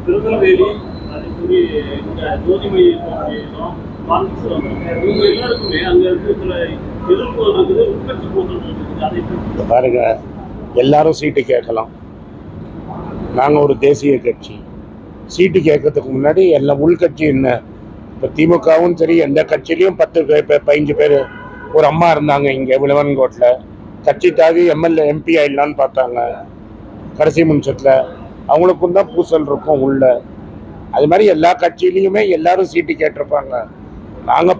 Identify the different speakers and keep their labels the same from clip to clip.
Speaker 1: திருநெல்வேலி அதேமாதிரி இங்கே ஜோதிமணி இவங்க எல்லாருக்குமே அங்கே இருந்து சில எதிர்ப்புகள் இருக்குது, உட்கட்சி போர்கள் இருக்குது. அதை
Speaker 2: பாருங்க, எல்லாரும் சீட்டு கேட்கலாம். நாங்கள் ஒரு தேசிய கட்சி. சீட்டு கேட்கறதுக்கு முன்னாடி எல்லாம் உள்கட்சி என்ன, இப்போ திமுகவும் சரி எந்த கட்சியிலையும் 10-15 பேர் ஒரு அம்மா இருந்தாங்க இங்கே விளவன்கோட்டில். கட்சி தாவி எம்எல்ஏ எம்பி ஆயிடலான்னு பார்த்தாங்க கடைசி நிமிஷத்தில். அவங்களுக்கும் தான் பூசல் இருக்கும் உள்ள. அது மாதிரி எல்லா கட்சியிலையுமே எல்லாரும் சீட்டு கேட்டிருப்பாங்க. நாங்கள்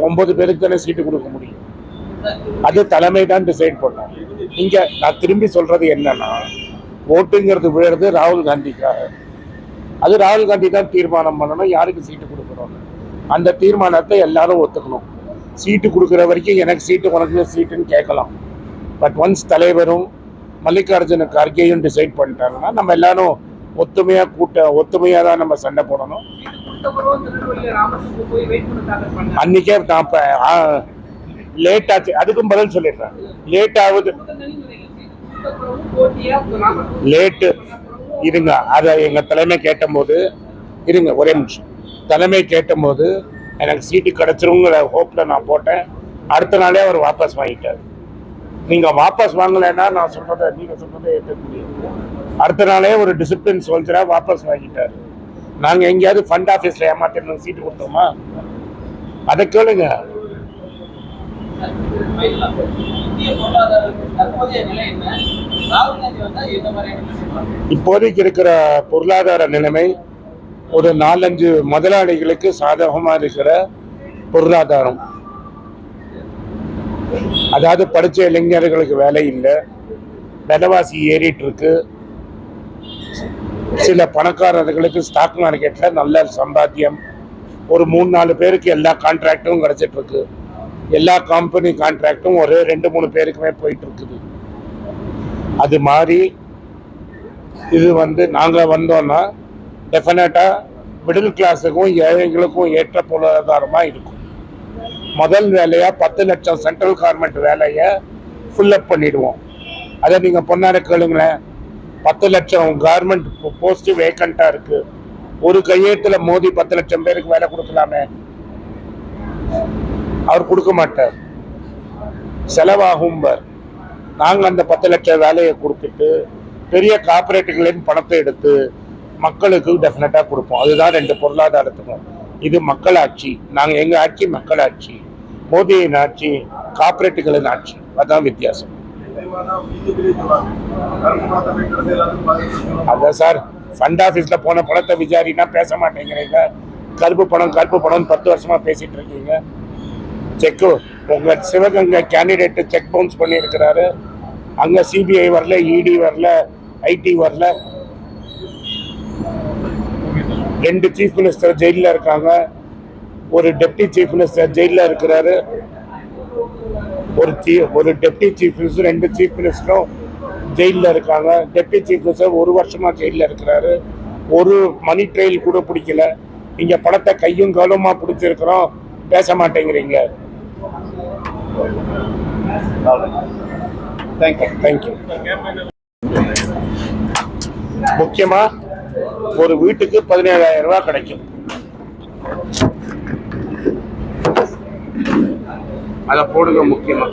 Speaker 2: 9 பேருக்கு தானே சீட்டு கொடுக்க முடியும். அது தலைமை தான் டிசைட் பண்ணோம். இங்கே நான் திரும்பி சொல்றது என்னன்னா, ஓட்டுங்கிறது விழுறது ராகுல் காந்திக்காக. அது ராகுல் காந்தி தான் தீர்மானம் பண்ணணும் யாருக்கு சீட்டு கொடுக்கணும். அந்த தீர்மானத்தை எல்லாரும் ஒத்துக்கணும். சீட்டு கொடுக்குற வரைக்கும் எனக்கு சீட்டு உனக்கு சீட்டுன்னு கேட்கலாம். பட் ஒன்ஸ் தலைவரும் மல்லிகார்ஜுன கார்கேயும் டிசைட் பண்ணிட்டாங்கன்னா நம்ம எல்லாரும் ஒத்துமையாக தான் நம்ம சண்டை போடணும். அன்னைக்கே நான் இப்போ லேட் ஆச்சு, அதுக்கும் பதில் சொல்லிடுறேன். லேட் ஆகுது, லேட்டு இருங்க. அதை எங்கள் தலைமை கேட்டபோது, இருங்க ஒரே நிமிஷம், தலைமை கேட்டபோது எனக்கு சீட்டு கிடச்சிருங்கிற ஹோப்பில் நான் போட்டேன். அடுத்த நாளே அவர் வாபஸ் வாங்கிட்டார். நீங்கள் வாபஸ் வாங்கலைன்னா நான் சொல்கிறத நீங்கள் சொல்கிறத ஏற்றுக்க முடியும். அடுத்த நாளே ஒரு டிசிப்ளின் சோல்ஜராக வாபஸ் வாங்கிட்டார். நாங்கள் எங்கேயாவது ஃபண்ட் ஆஃபீஸில் ஏமாத்திட்டு சீட்டு கொடுத்தோமா? அதை கேளுங்க. இப்போதைக்கு இருக்கிற பொருளாதார நிலைமை ஒரு 4-5 முதலாளிகளுக்கு சாதகமா இருக்கிற பொருளாதாரம். அதாவது படிச்ச இளைஞர்களுக்கு வேலை இல்லை, விலைவாசி ஏறிட்டு இருக்கு. சில பணக்காரர்களுக்கு ஸ்டாக் மார்க்கெட்ல நல்ல சம்பாத்தியம். ஒரு 3-4 பேருக்கு எல்லா கான்ட்ராக்டும் கிடைச்சிட்டு இருக்கு. எல்லா கம்பெனி கான்ட்ராக்டும் ஒரு 2-3 பேருக்குமே போயிட்டு இருக்குது. அது மாதிரி இது நாங்கள் வந்தோம்னா டெஃபினட்டாக மிடில் கிளாஸுக்கும் ஏழைகளுக்கும் ஏற்ற பொருளாதாரமாக இருக்கும். முதல் வேலையாக 10 லட்சம் சென்ட்ரல் கவர்மெண்ட் வேலையை ஃபுல்லப் பண்ணிடுவோம். அதை நீங்கள் பொன்னார கேளுங்களேன். 10 லட்சம் கவர்மெண்ட் போஸ்ட் வேக்கண்ட்டாக இருக்குது. ஒரு கையெழுத்தில் மோடி 10 லட்சம் பேருக்கு வேலை கொடுக்கலாமே. அவர் கொடுக்க மாட்டார், செலவாகும். நாங்கள் அந்த 10 லட்சம் வேலையை கொடுத்துட்டு பெரிய கார்பரேட்டுகளின் பணத்தை எடுத்து மக்களுக்கு டெஃபினட்டாக கொடுப்போம். அதுதான் 2 பொருளாதாரத்துக்கும். இது மக்களாட்சி. நாங்கள் எங்கள் ஆட்சி மக்களாட்சி, மோடியின் ஆட்சி கார்பரேட்டுகளின் ஆட்சி. அதுதான் வித்தியாசம். அதான் சார், ஃபண்ட் ஆஃபீஸில் போன பணத்தை விசாரினா பேச மாட்டேங்கிறீங்க. கருப்பு பணம் 10 வருஷமா பேசிட்டு இருக்கீங்க. செக்கு உங்க சிவகங்கை கேண்டிடேட் செக் பவுன்ஸ் பண்ணியிருக்கிறாரு. அங்க சிபிஐ வரல, இடி வரல, ஐடி வரல. 2 சீஃப் மினிஸ்டர் ஜெயிலில் இருக்காங்க. ஒரு டெப்டி சீஃப் மினிஸ்டர் ஜெயிலில் இருக்கிறாரு. ஒரு டெப்டி சீஃப் மினிஸ்டர் 2 சீஃப் மினிஸ்டரும் ஜெயிலில் இருக்காங்க. டெப்டி சீஃப் மினிஸ்டர் 1 வருஷமா ஜெயிலில் இருக்கிறாரு. ஒரு மணி ட்ரையல் கூட பிடிக்கல. இங்க பணத்தை கையும் காலுமா பிடிச்சிருக்கிறோம், பேச மாட்டேங்கிறீங்க. தேங்க்யூ. முக்கியமா ஒரு வீட்டுக்கு 17,000 ரூபாய் கிடைக்கும். அதை போடுங்க முக்கியமா.